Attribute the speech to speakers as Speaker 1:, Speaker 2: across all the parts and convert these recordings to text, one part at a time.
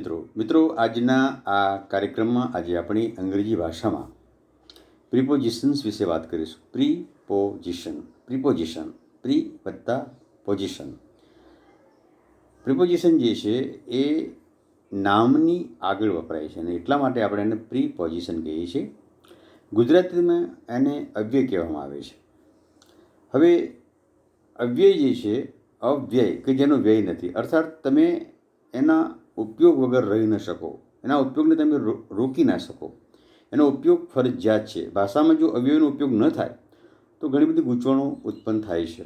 Speaker 1: મિત્રો આજના આ કાર્યક્રમમાં આજે આપણી અંગ્રેજી ભાષામાં પ્રિપોઝિશન્સ વિશે વાત કરીશું. પ્રિપોઝિશન પ્રી વત્તા પોઝિશન. પ્રિપોઝિશન જે છે એ નામની આગળ વપરાય છે અને એટલા માટે આપણે એને પ્રિપોઝિશન કહીએ છીએ. ગુજરાતીમાં એને અવ્યય કહેવામાં આવે છે. હવે અવ્યય જે છે, અવ્યય કે જેનો વ્યય નથી, અર્થાત તમે એના ઉપયોગ વગર રહી ન શકો, એના ઉપયોગને તમે રોકી ના શકો, એનો ઉપયોગ ફરજિયાત છે. ભાષામાં જો અવ્યયનો ઉપયોગ ન થાય તો ઘણી બધી ગૂંચવણો ઉત્પન્ન થાય છે.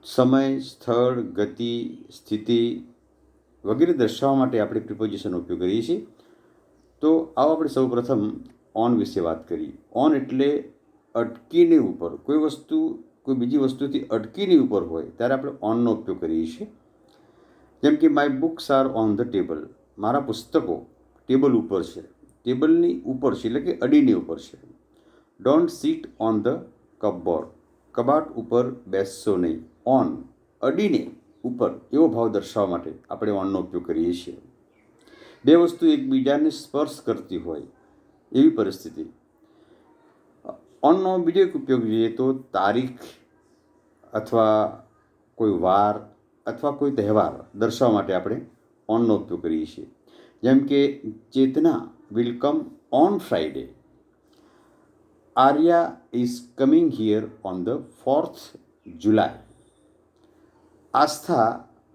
Speaker 1: સમય, સ્થળ, ગતિ, સ્થિતિ વગેરે દર્શાવવા માટે આપણે પ્રિપોઝિશનનો ઉપયોગ કરીએ છીએ. તો આવો આપણે સૌ પ્રથમ ઓન વિશે વાત કરીએ. ઓન એટલે અટકીને ઉપર, કોઈ બીજી વસ્તુથી અટકીને ઉપર હોય ત્યારે આપણે ઓનનો ઉપયોગ કરીએ છીએ. જેમ કે my books are on the table, મારા પુસ્તકો ટેબલ ઉપર છે, ટેબલની ઉપર છે એટલે કે અડીની ઉપર છે. Don't sit on the cupboard, કબાટ ઉપર બેસશો નહીં. ઓન અડીને ઉપર એવો ભાવ દર્શાવવા માટે આપણે ઓનનો ઉપયોગ કરીએ છીએ. બે વસ્તુ એકબીજાને સ્પર્શ કરતી હોય એવી પરિસ્થિતિ. ઓનનો બીજો એક ઉપયોગ જોઈએ તો તારીખ અથવા કોઈ વાર અથવા કોઈ તહેવાર દર્શાવવા માટે આપણે ઓનનો ઉપયોગ કરીએ છીએ. જેમ કે Chetna will come on Friday, Arya is coming here on the 4th July, Aastha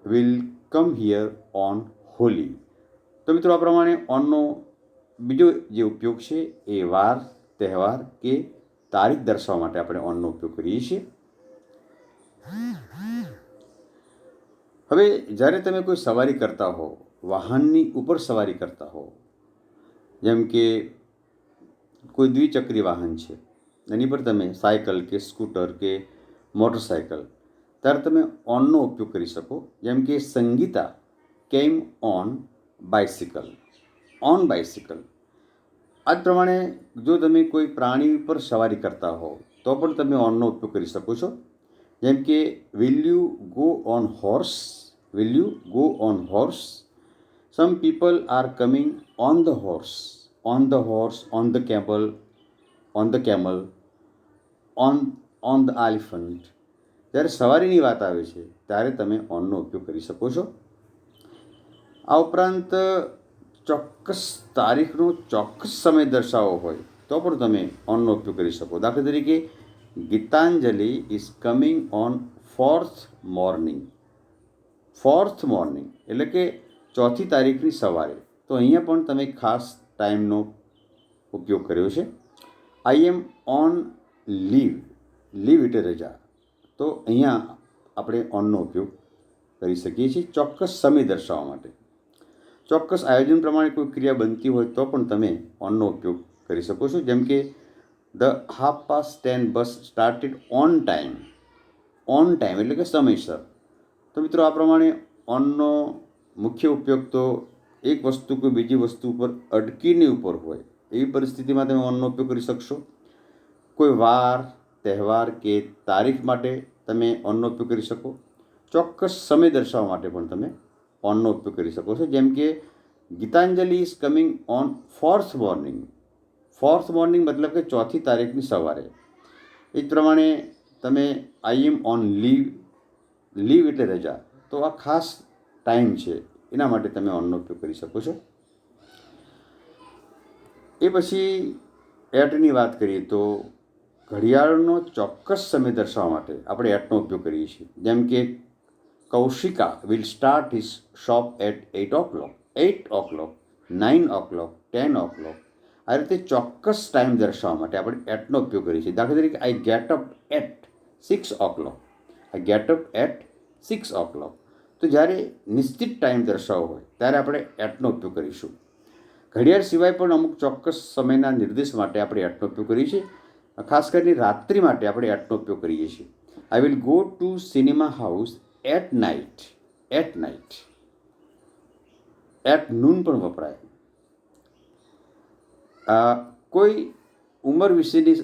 Speaker 1: will come here on Holi. તો મિત્રો આ પ્રમાણે ઓનનો બીજો જે ઉપયોગ છે એ વાર, તહેવાર કે તારીખ દર્શાવવા માટે આપણે ઓનનો ઉપયોગ કરીએ છીએ. હવે જ્યારે તમે કોઈ સવારી કરતા હો, વાહનની ઉપર સવારી કરતા હો, જેમ કે કોઈ દ્વિચક્રી વાહન છે એની પર તમે સાયકલ કે સ્કૂટર કે મોટરસાયકલ, ત્યારે તમે ઓનનો ઉપયોગ કરી શકો. જેમ કે સંગીતા કેમ ઓન બાઇસિકલ, ઓન બાઇસિકલ. આ જ પ્રમાણે જો તમે કોઈ પ્રાણી પર સવારી કરતા હો તો પણ તમે ઓનનો ઉપયોગ કરી શકો છો. જેમ કે will you go on horse, will you go on horse. Some people are coming on the horse, on the horse, on the camel, on the camel, on the elephant. જ્યારે સવારીની વાત આવે છે ત્યારે તમે ઓનનો ઉપયોગ કરી શકો છો. આ ઉપરાંત ચોક્કસ તારીખનો ચોક્કસ સમય દર્શાવવો હોય તો પણ તમે ઓનનો ઉપયોગ કરી શકો. દાખલા તરીકે Gitanjali is coming on 4th morning, 4th morning એટલે કે 4th તારીખની સવારે. તો અહીંયા પણ તમે ખાસ ટાઈમનો ઉપયોગ કર્યો છે. આઈ એમ ઓન લીવ, લીવ એટલે રજા. તો અહીંયા આપણે ઓનનો ઉપયોગ કરી શકીએ છીએ ચોક્કસ સમય દર્શાવવા માટે. ચોક્કસ આયોજન પ્રમાણે કોઈ ક્રિયા બનતી હોય તો પણ તમે ઓનનો ઉપયોગ કરી શકો છો. જેમ કે the 10:30 bus started on time, on time એટલે કે સમયસર. તો મિત્રો આ પ્રમાણે ઓનનો મુખ્ય ઉપયોગ તો એક વસ્તુ કોઈ બીજી વસ્તુ ઉપર અટકીને ઉપર હોય એવી પરિસ્થિતિમાં તમે ઓનનો ઉપયોગ કરી શકશો. કોઈ વાર, તહેવાર કે તારીખ માટે તમે ઓનનો ઉપયોગ કરી શકો. ચોક્કસ સમય દર્શાવવા માટે પણ તમે ઓનનો ઉપયોગ કરી શકો છો. જેમ કે Gitanjali is coming on 4th morning, 4th morning મતલબ કે 4th તારીખની સવારે. એ જ પ્રમાણે તમે આઈ એમ ઓન લીવ, લીવ એટલે રજા. તો આ ખાસ ટાઈમ છે એના માટે તમે ઓનનો ઉપયોગ કરી શકો છો. એ પછી એટની વાત કરીએ તો ઘડિયાળનો ચોક્કસ સમય દર્શાવવા માટે આપણે એટનો ઉપયોગ કરીએ છીએ. જેમ કે Kaushika will start his shop at 8 o'clock, 8 o'clock, 9 o'clock, 10 o'clock. આ રીતે ચોક્કસ ટાઈમ દર્શાવવા માટે આપણે એટનો ઉપયોગ કરીએ છીએ. દાખલા તરીકે I get up at 6 o'clock, I get up at 6 o'clock. તો જ્યારે નિશ્ચિત ટાઈમ દર્શાવવો હોય ત્યારે આપણે એટનો ઉપયોગ કરીશું. ઘડિયાળ સિવાય પણ અમુક ચોક્કસ સમયના નિર્દેશ માટે આપણે એટનો ઉપયોગ કરીએ છીએ. ખાસ કરીને રાત્રિ માટે આપણે એટનો ઉપયોગ કરીએ છીએ. I will go to cinema house at night, at night. At noon પણ વપરાય. કોઈ ઉંમર વિશેની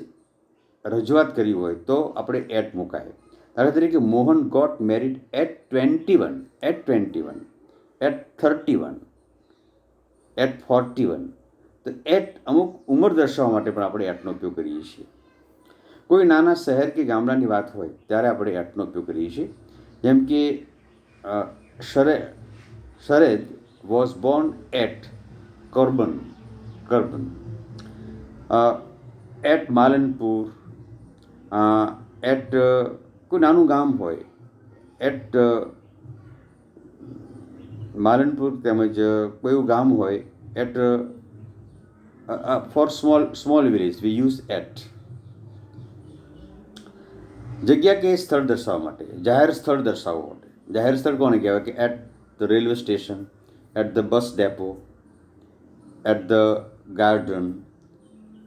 Speaker 1: રજૂઆત કરી હોય તો આપણે એટ મુકાય. દાખલા તરીકે Mohan got married at 21, at 21, at 31. At 41. તો એટ અમુક ઉંમર દર્શાવવા માટે પણ આપણે એટનો ઉપયોગ કરીએ છીએ. કોઈ નાના શહેર કે ગામડાની વાત હોય ત્યારે આપણે એટનો ઉપયોગ કરીએ છીએ. જેમ કે Sharad was born at Karban, at Malanpur, at કોઈ નાનું ગામ હોય એટ માલનપુર, તેમજ કોઈ એવું ગામ હોય at for small village we use at. જગ્યા કે સ્થળ દર્શાવવા માટે, જાહેર સ્થળ દર્શાવવા માટે. જાહેર સ્થળ કોને કહેવાય કે at the railway station, at the bus depot, at the garden,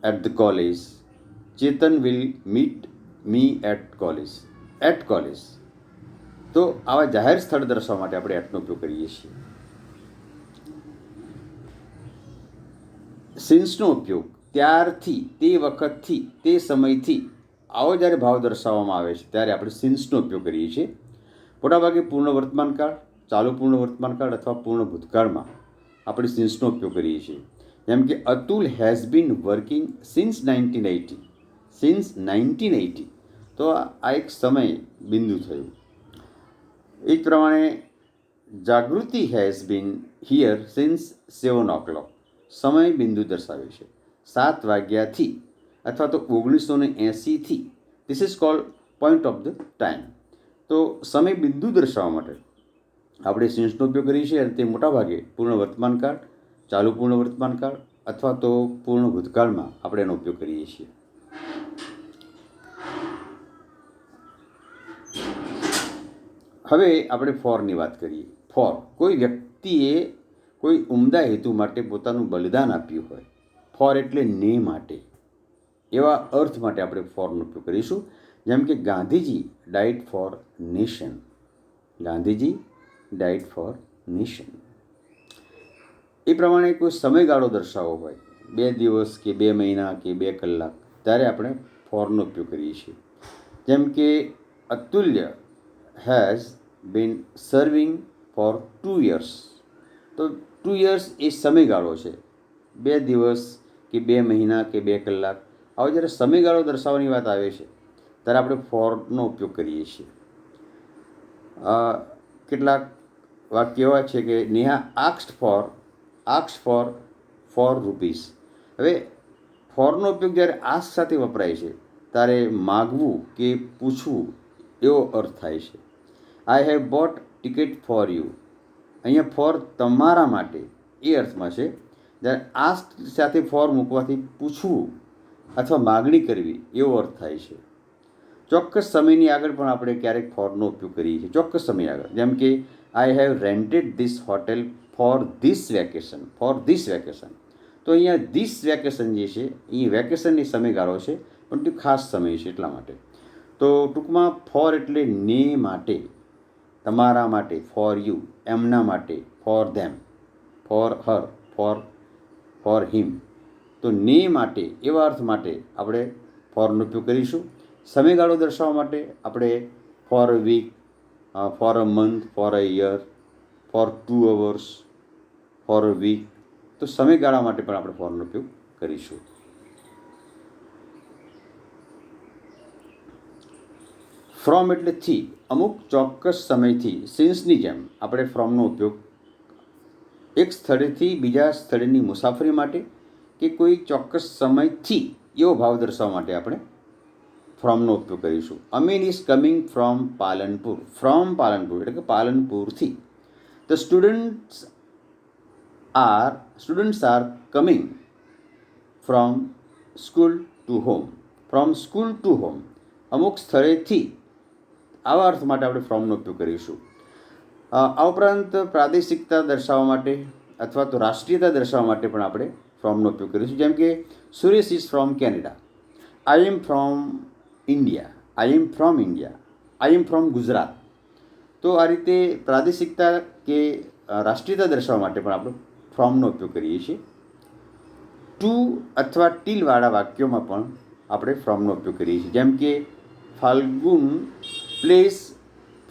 Speaker 1: at the college. Chetan will meet me at college. At college. તો આવા જાહેર સ્થળ દર્શાવવા માટે આપણે એટનો ઉપયોગ કરીએ છીએ. સિન્સનો ઉપયોગ ત્યારથી, તે વખતથી, તે સમયથી આવો જ્યારે ભાવ દર્શાવવામાં આવે છે ત્યારે આપણે સિન્સનો ઉપયોગ કરીએ છીએ. મોટાભાગે પૂર્ણ વર્તમાનકાળ, ચાલુ પૂર્ણ વર્તમાનકાળ અથવા પૂર્ણ ભૂતકાળમાં આપણે સિન્સનો ઉપયોગ કરીએ છીએ. જેમ કે Atul has been working since 1980. Since 1980. તો આ એક સમય બિંદુ થયું. એ જ પ્રમાણે Jagruti has been here since 7 o'clock. સમય બિંદુ દર્શાવે છે 7 વાગ્યાથી અથવા તો 1980થી. This is called point of the time. તો સમય બિંદુ દર્શાવવા માટે આપણે સિન્સનો ઉપયોગ કરીએ છીએ અને તે મોટાભાગે પૂર્ણ વર્તમાનકાળ, ચાલુ પૂર્ણ વર્તમાનકાળ અથવા તો પૂર્ણ ભૂતકાળમાં આપણે એનો ઉપયોગ કરીએ છીએ. હવે આપણે ફોરની વાત કરીએ. ફોર, કોઈ વ્યક્તિએ કોઈ ઉમદા હેતુ માટે પોતાનું બલિદાન આપ્યું હોય. ફોર એટલે ને માટે, એવા અર્થ માટે આપણે ફોરનો ઉપયોગ કરીશું. જેમ કે Gandhiji died for nation. Gandhiji died for nation. એ પ્રમાણે કોઈ સમયગાળો દર્શાવવો હોય, 2 દિવસ કે 2 મહિના કે 2 કલાક, ત્યારે આપણે ફોરનો ઉપયોગ કરીએ છીએ. જેમ કે Atulya has been serving for 2 years. તો 2 years એ સમયગાળો છે. 2 દિવસ કે 2 મહિના કે 2 કલાક, આવો જ્યારે સમયગાળો દર્શાવવાની વાત આવે છે ત્યારે આપણે ફોરનો ઉપયોગ કરીએ છીએ. કેટલાક વાક્ય એવા છે કે નેહા આસ્ક્ડ ફોર ₹4. હવે ફોરનો ઉપયોગ જ્યારે આસ્ક સાથે વપરાય છે ત્યારે માગવું કે પૂછવું એવો અર્થ થાય છે. I have boat ticket for you. અહીંયા ફોર તમારા માટે એ અર્થમાં છે. જ્યારે આસ્ક સાથે ફોર મૂકવાથી પૂછવું અથવા માગણી કરવી એવો અર્થ થાય છે. ચોક્કસ સમયની આગળ પણ આપણે ક્યારેક ફોરનો ઉપયોગ કરીએ છીએ. ચોક્કસ સમય આગળ, જેમ કે I have rented this hotel for this vacation. તો અહીંયા ધીસ વેકેશન જે છે એ વેકેશનની સમયગાળો છે, પણ તે ખાસ સમય છે એટલા માટે. તો ટૂંકમાં ફોર એટલે ને માટે, તમારા માટે, ફોર યુ એમના માટે, for them, for her, for him. તો ને માટે એવા અર્થ માટે આપણે ફોરનો ઉપયોગ કરીશું. સમયગાળો દર્શાવવા માટે આપણે for a week, for a month, for a year, for 2 hours, for a week. તો સમયગાળા માટે પણ આપણે ફોરનો ઉપયોગ કરીશું. ફ્રોમ એટલે થી, અમુક ચોક્કસ સમયથી. સિન્સની જેમ આપણે ફ્રોમનો ઉપયોગ એક સ્થળેથી બીજા સ્થળેની મુસાફરી માટે કે કોઈ ચોક્કસ સમયથી એવો ભાવ દર્શાવવા માટે આપણે ફ્રોમનો ઉપયોગ કરીશું. Amin is coming from Palanpur. From Palanpur એટલે કે પાલનપુરથી. The students are coming from school to home. From school to home, અમુક સ્થળેથી. આવા અર્થ માટે આપણે ફ્રોમનો ઉપયોગ કરીશું. આ ઉપરાંત પ્રાદેશિકતા દર્શાવવા માટે અથવા તો રાષ્ટ્રીયતા દર્શાવવા માટે પણ આપણે ફ્રોમનો ઉપયોગ કરીશું. જેમ કે Suresh is from Canada. I am from India. I am from Gujarat. તો આ રીતે પ્રાદેશિકતા કે રાષ્ટ્રીયતા દર્શાવવા માટે પણ આપણે ફ્રોમનો ઉપયોગ કરીએ છીએ. ટુ અથવા ટીલવાળા વાક્યોમાં પણ આપણે ફ્રોમનો ઉપયોગ કરીએ છીએ. જેમ કે Falgun place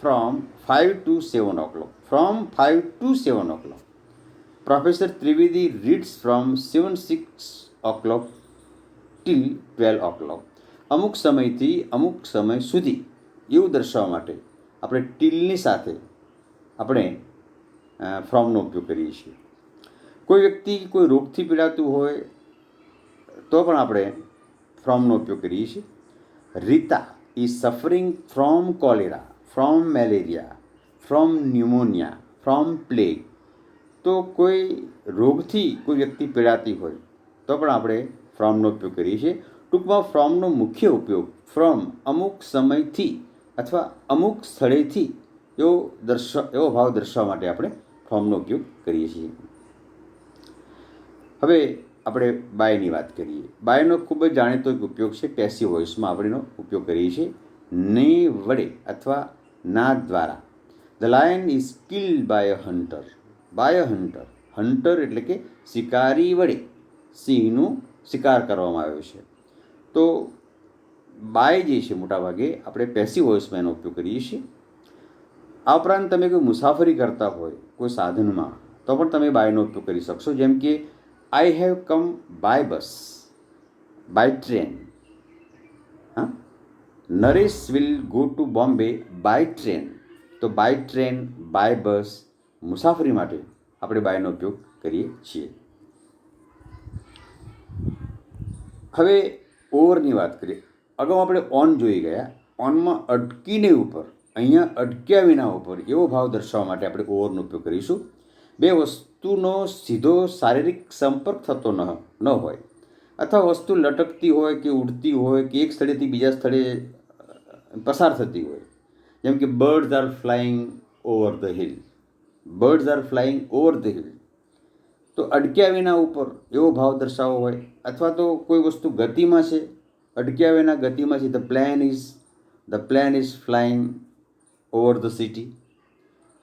Speaker 1: from 5 to 7 o'clock. From 5 to 7 o'clock. Professor Trivedi reads from 7-6 o'clock till 12 o'clock. અમુક સમયથી અમુક સમય સુધી એવું દર્શાવવા માટે આપણે ટીલની સાથે આપણે ફ્રોમનો ઉપયોગ કરીએ છીએ. કોઈ વ્યક્તિ કોઈ રોગથી પીડાતું હોય તો પણ આપણે ફ્રોમનો ઉપયોગ કરીએ છીએ. Rita is suffering from cholera, from malaria, from pneumonia, from plague. તો કોઈ રોગથી કોઈ વ્યક્તિ પીડાતી હોય તો પણ આપણે ફ્રોમનો ઉપયોગ કરીએ છીએ. ટૂંકમાં ફ્રોમનો મુખ્ય ઉપયોગ ફ્રોમ અમુક સમયથી અથવા અમુક સ્થળેથી એવો ભાવ દર્શાવવા માટે આપણે ફ્રોમનો ઉપયોગ કરીએ છીએ. હવે આપણે બાયની વાત કરીએ. બાયનો ખૂબ જ જાણીતો એક ઉપયોગ છે. પેસિવ વોઇસમાં આપણે એનો ઉપયોગ કરીએ છીએ ને વડે અથવા ના દ્વારા. The lion is killed by a hunter. By a hunter. Hunter એટલે કે શિકારી વડે સિંહનું શિકાર કરવામાં આવ્યો છે. તો બાય જે છે મોટાભાગે આપણે પેસિવ વોઇસમાં એનો ઉપયોગ કરીએ છીએ. આ ઉપરાંત તમે કોઈ મુસાફરી કરતા હોય કોઈ સાધનમાં તો પણ તમે બાયનો ઉપયોગ કરી શકશો. જેમ કે I have come by bus, by train. હા, Naresh will go to Bombay by train. તો બાય ટ્રેન, બાય બસ, મુસાફરી માટે આપણે બાયનો ઉપયોગ કરીએ છીએ. હવે ઓવરની વાત કરીએ. અગાઉ આપણે ઓન જોઈ ગયા. ઓનમાં અટકીને ઉપર, અહીંયા અટક્યા વિના ઉપર એવો ભાવ દર્શાવવા માટે આપણે ઓવરનો ઉપયોગ કરીશું. બે વસ્તુનો સીધો શારીરિક સંપર્ક થતો ન હોય અથવા વસ્તુ લટકતી હોય કે ઉડતી હોય કે એક સ્થળેથી બીજા સ્થળે પસાર થતી હોય. જેમ કે birds are flying over the hill. Birds are flying over the hill. તો અટક્યા વિના ઉપર એવો ભાવ દર્શાવવો હોય. અથવા તો કોઈ વસ્તુ ગતિમાં છે, અટક્યા વિના ગતિમાં છે. The plane is flying over the city.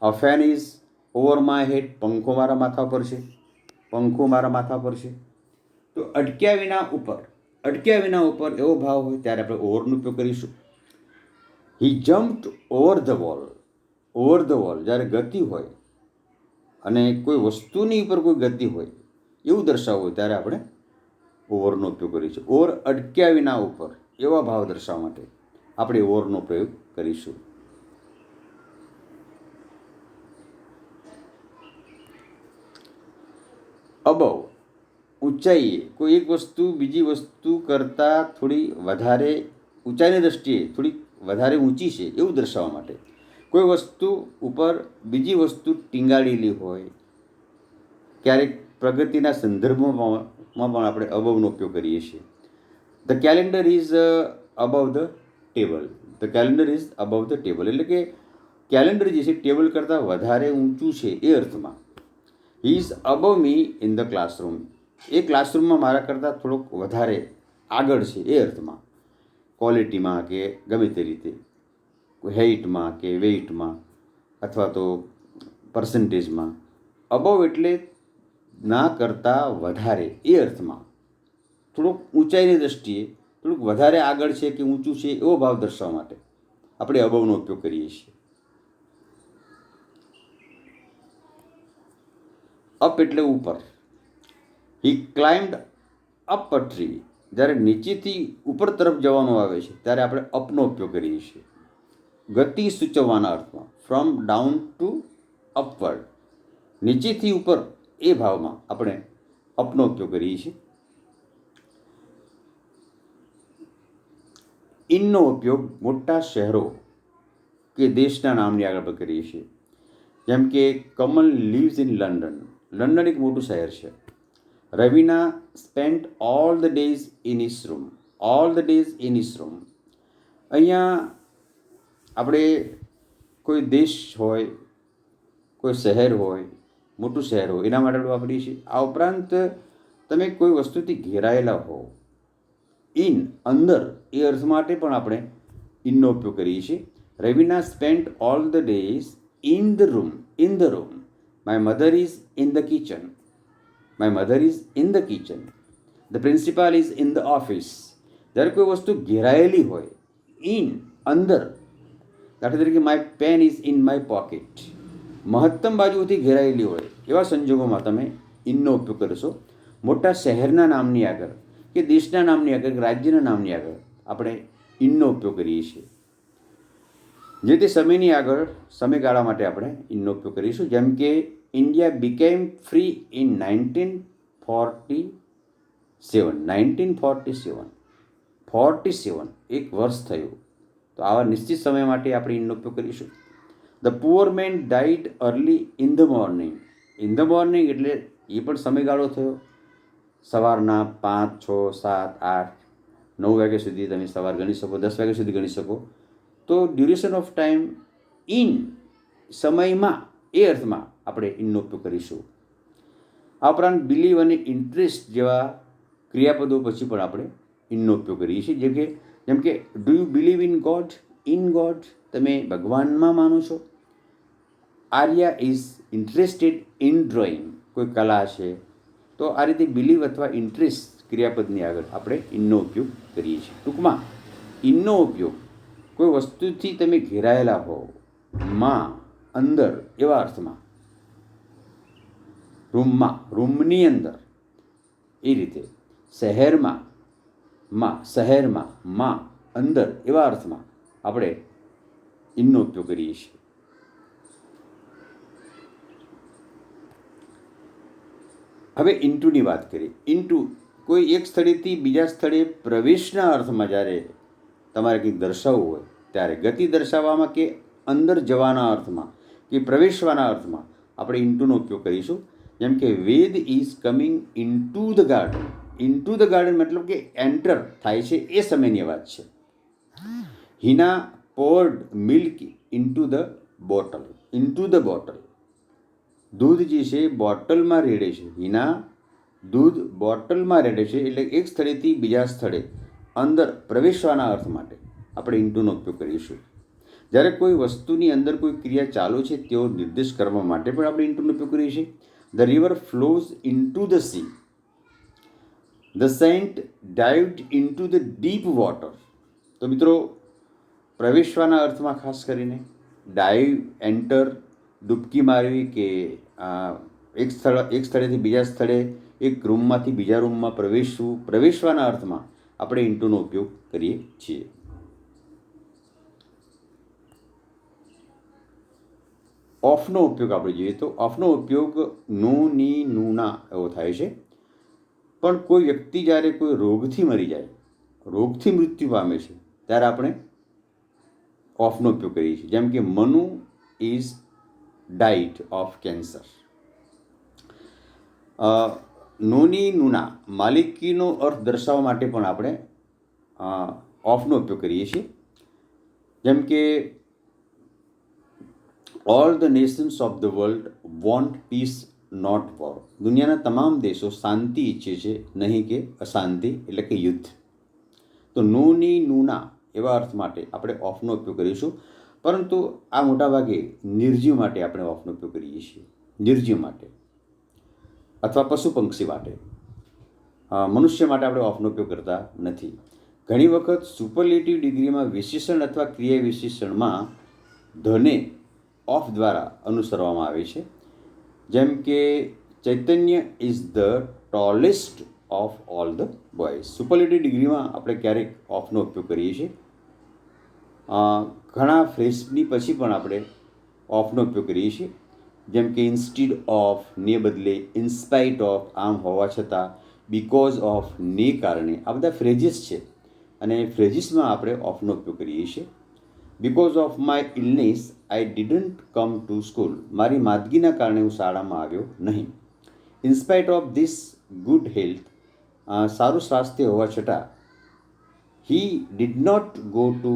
Speaker 1: A fan is over my head. પંખો મારા માથા પર છે. પંખો મારા માથા પર છે. તો અટક્યા વિના ઉપર એવો ભાવ હોય ત્યારે આપણે ઓવરનો ઉપયોગ કરીશું. He jumped over the wall. Over the wall જ્યારે ગતિ હોય અને કોઈ વસ્તુની ઉપર કોઈ ગતિ હોય એવું દર્શાવવું હોય ત્યારે આપણે ઓવરનો ઉપયોગ કરીશું. ઓવર અટક્યા વિના ઉપર એવા ભાવ દર્શાવવા માટે આપણે ઓવરનો પ્રયોગ કરીશું. અબવ, ઊંચાઈએ. કોઈ એક વસ્તુ બીજી વસ્તુ કરતાં થોડી વધારે ઊંચાઈની દૃષ્ટિએ થોડી વધારે ઊંચી છે એવું દર્શાવવા માટે. કોઈ વસ્તુ ઉપર બીજી વસ્તુ ટીંગાડેલી હોય. ક્યારેક પ્રગતિના સંદર્ભમાં પણ આપણે અબવનો ઉપયોગ કરીએ છીએ. The calendar is above the table. The calendar is above the table એટલે કે કેલેન્ડર જે છે ટેબલ કરતાં વધારે ઊંચું છે એ અર્થમાં. He is above me in the classroom. એ ક્લાસરૂમમાં મારા કરતાં થોડોક વધારે આગળ છે એ અર્થમાં. ક્વોલિટીમાં કે ગમે તે રીતે, હાઇટમાં કે વેઇટમાં અથવા તો પર્સન્ટેજમાં. અબવ એટલે ના કરતાં વધારે એ અર્થમાં. થોડુંક ઊંચાઈની દૃષ્ટિએ થોડુંક વધારે આગળ છે કે ઊંચું છે એવો ભાવ દર્શાવવા માટે આપણે અબવનો ઉપયોગ કરીએ છીએ. અપ એટલે ઉપર. હી ક્લાઇમ્ડ અપ અ ટ્રી. જ્યારે નીચેથી ઉપર તરફ જવાનું આવે છે ત્યારે આપણે અપનો ઉપયોગ કરીએ છીએ. ગતિ સૂચવવાના અર્થમાં. From down to upward. નીચેથી ઉપર એ ભાવમાં આપણે અપનો ઉપયોગ કરીએ છીએ. ઇનનો ઉપયોગ મોટા શહેરો કે દેશના નામની આગળ પર કરીએ છીએ. જેમ કે Kamal lives in London. London એક મોટું શહેર છે. Raveena spent all the days in his room. All the days in his room. અહીંયા આપણે કોઈ દેશ હોય, કોઈ શહેર હોય, મોટું શહેર હોય એના માટે આપણે વાપરીએ છીએ. આ ઉપરાંત તમે કોઈ વસ્તુથી ઘેરાયેલા હો, ઇન અંદર એ અર્થ માટે પણ આપણે ઇનનો ઉપયોગ કરીએ છીએ. Raveena spent all the days in the room. In the room. My mother is in the kitchen. My mother is in the kitchen. The principal is in the office. જ્યારે કોઈ વસ્તુ ઘેરાયેલી હોય, ઇન અંદર, દાખલા તરીકે my pen is in my pocket. મહત્તમ બાજુથી ઘેરાયેલી હોય એવા સંજોગોમાં તમે ઇનનો ઉપયોગ કરશો. મોટા શહેરના નામની આગળ કે દેશના નામની આગળ કે રાજ્યના નામની આગળ આપણે ઇનનો ઉપયોગ કરીએ છીએ. જે તે સમયની આગળ સમયગાળા માટે આપણે ઇનનો ઉપયોગ કરીશું. જેમ કે ઇન્ડિયા બીકેમ ફ્રી ઇન 1947 એક વર્ષ થયું. તો આવા નિશ્ચિત સમય માટે આપણે ઇનનો ઉપયોગ કરીશું. The poor man died early in the morning. In the morning એટલે એ પણ સમયગાળો થયો. સવારના 5, 6, 7, 8, 9 વાગ્યા સુધી તમે સવાર ગણી શકો, 10 વાગ્યા સુધી ગણી શકો. તો ડ્યુરેશન ઓફ ટાઈમ ઇન સમયમાં એ અર્થમાં આપણે ઇનનો ઉપયોગ કરીશું. આ ઉપરાંત બિલીવ અને ઇન્ટરેસ્ટ જેવા ક્રિયાપદો પછી પણ આપણે ઇનનો ઉપયોગ કરીએ છીએ. જેમ કે do you believe in God? In God, તમે ભગવાનમાં માનો છો. Arya is interested in drawing, કોઈ કલા છે. તો આ રીતે બિલીવ અથવા ઇન્ટરેસ્ટ ક્રિયાપદની આગળ આપણે ઇનનો ઉપયોગ કરીએ છીએ. ટૂંકમાં ઇનનો ઉપયોગ કોઈ વસ્તુથી તમે ઘેરાયેલા હો, માં, અંદર એવા અર્થમાં, રૂમમાં, રૂમની અંદર, એ રીતે શહેરમાં, માં, અંદર એવા અર્થમાં આપણે ઇનનો ઉપયોગ કરીએ છીએ. હવે ઇન્ટુની વાત કરીએ. ઇન્ટુ કોઈ એક સ્થળેથી બીજા સ્થળે પ્રવેશના અર્થમાં જ્યારે તમારે કંઈક દર્શાવવું હોય ત્યારે ગતિ દર્શાવવામાં કે અંદર જવાના અર્થમાં કે પ્રવેશવાના અર્થમાં આપણે ઇન્ટુનો ઉપયોગ કરીશું. જેમ કે Ved is coming into the garden. Into the garden મતલબ કે એન્ટર થાય છે એ સમયની વાત છે. Heena poured milk into the bottle. Into the bottle, દૂધ જે છે બોટલમાં રેડે છે. હિના દૂધ બોટલમાં રેડે છે એટલે એક સ્થળેથી બીજા સ્થળે અંદર પ્રવેશવાના અર્થ માટે આપણે ઇન્ટુનો ઉપયોગ કરીશું. જ્યારે કોઈ વસ્તુની અંદર કોઈ ક્રિયા ચાલુ છે તેવો નિર્દેશ કરવા માટે પણ આપણે ઇન્ટુનો ઉપયોગ કરીએ છીએ. The river flows into the sea. The saint dived into the deep water. તો મિત્રો, પ્રવેશવાના અર્થમાં ખાસ કરીને ડાઇવ, એન્ટર, ડૂબકી મારવી કે એક સ્થળેથી બીજા સ્થળે, એક રૂમમાંથી બીજા રૂમમાં પ્રવેશવું, પ્રવેશવાના અર્થમાં આપણે ઇન્ટુનો ઉપયોગ કરીએ છીએ. ઓફનો ઉપયોગ આપણે જોઈએ તો ઓફનો ઉપયોગ નું, ની, નુના એવો થાય છે. પણ કોઈ વ્યક્તિ જ્યારે કોઈ રોગથી મરી જાય, રોગથી મૃત્યુ પામે છે, ત્યારે આપણે ઓફનો ઉપયોગ કરીએ છીએ. જેમ કે Manu is died of cancer. નોની, નુના માલિકીનો અર્થ દર્શાવવા માટે પણ આપણે ઓફનો ઉપયોગ કરીએ છીએ. જેમ કે all the nations of the world want peace not war. દુનિયાના તમામ દેશો શાંતિ ઈચ્છે છે, નહીં કે અશાંતિ એટલે કે યુદ્ધ. તો નોની, નુના એવા અર્થ માટે આપણે ઓફનો ઉપયોગ કરીશું. પરંતુ આ મોટાભાગે નિર્જીવ માટે આપણે ઓફનો ઉપયોગ કરીએ છીએ. નિર્જીવ માટે અથવા પશુ પક્ષી માટે. મનુષ્ય માટે આપણે ઓફનો ઉપયોગ કરતા નથી. ઘણી વખત સુપરલેટિવ ડિગ્રીમાં વિશેષણ અથવા ક્રિયા વિશેષણમાં ધને ઓફ દ્વારા અનુસરવામાં આવે છે. જેમ કે Chaitanya is the tallest of all the boys. Superlative ડિગ્રીમાં આપણે ક્યારેક ઓફનો ઉપયોગ કરીએ છીએ. ઘણા ફ્રેઝની પછી પણ આપણે ઓફનો ઉપયોગ કરીએ છીએ. જેમ કે ઇન્સ્ટીડ ઓફ, ને બદલે, ઇન્સ્પાઇટ ઓફ, આમ હોવા છતાં, બિકોઝ ઓફ, ને કારણે. આ બધા ફ્રેઝિસ છે અને ફ્રેઝિસમાં આપણે ઓફનો ઉપયોગ કરીએ છીએ. Because of my illness I didn't come to school. મારી માંદગીના કારણે હું શાળામાં આવ્યો નહીં. In spite of this good health, સારું સ્વાસ્થ્ય હોવા છતાં, he did not go to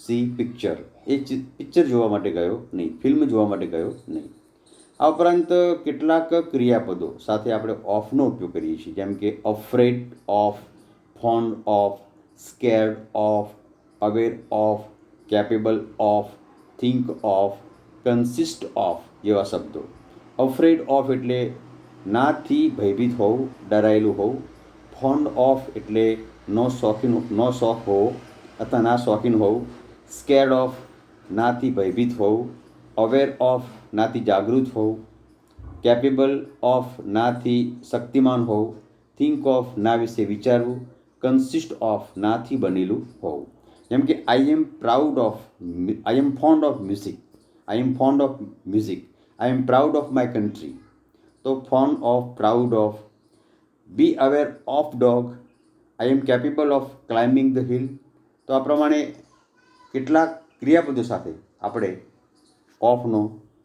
Speaker 1: see picture. એ પિક્ચર જોવા માટે ગયો નહીં, ફિલ્મ જોવા માટે ગયો નહીં. આ ઉપરાંત કેટલાક ક્રિયાપદો સાથે આપણે ઓફનો ઉપયોગ કરીએ છીએ. જેમ કે afraid of, found of, scared of, aware of, capable of, think of, consist of જેવા શબ્દો. અફ્રેડ ઓફ એટલે નાથી ભયભીત હોવું, ડરાયેલું હોવું. ફોન્ડ ઓફ એટલે નો શોખ હોવો અથવા ના શોખીન હોવું. સ્કેર્ડ ઓફ નાથી ભયભીત હોવું. અવેર ઓફ નાથી જાગૃત હોવું, કેપેબલ ઓફ નાથી શક્તિમાન હોવું, થિંક ઓફ ના વિશે વિચારવું, કન્સિસ્ટ ઓફ નાથી બનેલું હોવું. જેમ કે I am fond of music, I am fond of music, I am proud of my country. તો fond of, proud of. Be aware of dog, I am capable of climbing the hill. તો આ પ્રમાણે કેટલાક ક્રિયાપદો સાથે આપણે ઓફનો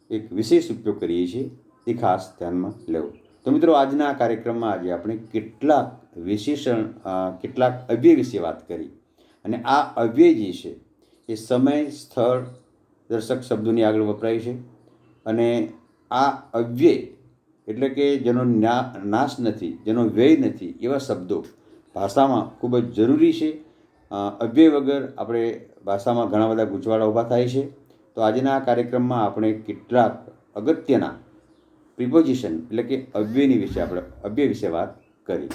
Speaker 1: એક વિશેષ ઉપયોગ કરીએ છીએ, તે ખાસ ધ્યાનમાં લેવું. તો મિત્રો, આજના આ કાર્યક્રમમાં આજે આપણે કેટલાક અવ્યય વિશે વાત કરી. અને આ અવ્યય જે છે એ સમય, સ્થળ, દર્શક શબ્દોની આગળ વપરાય છે. અને આ અવ્યય એટલે કે જેનો નાશ નથી, જેનો વ્યય નથી, એવા શબ્દો ભાષામાં ખૂબ જ જરૂરી છે. અવ્યય વગર આપણે ભાષામાં ઘણા બધા ગૂંચવાડા ઊભા થાય છે. તો આજના આ કાર્યક્રમમાં આપણે કેટલાક અગત્યના પ્રિપોઝિશન એટલે કે અવ્યય વિશે વાત કરી.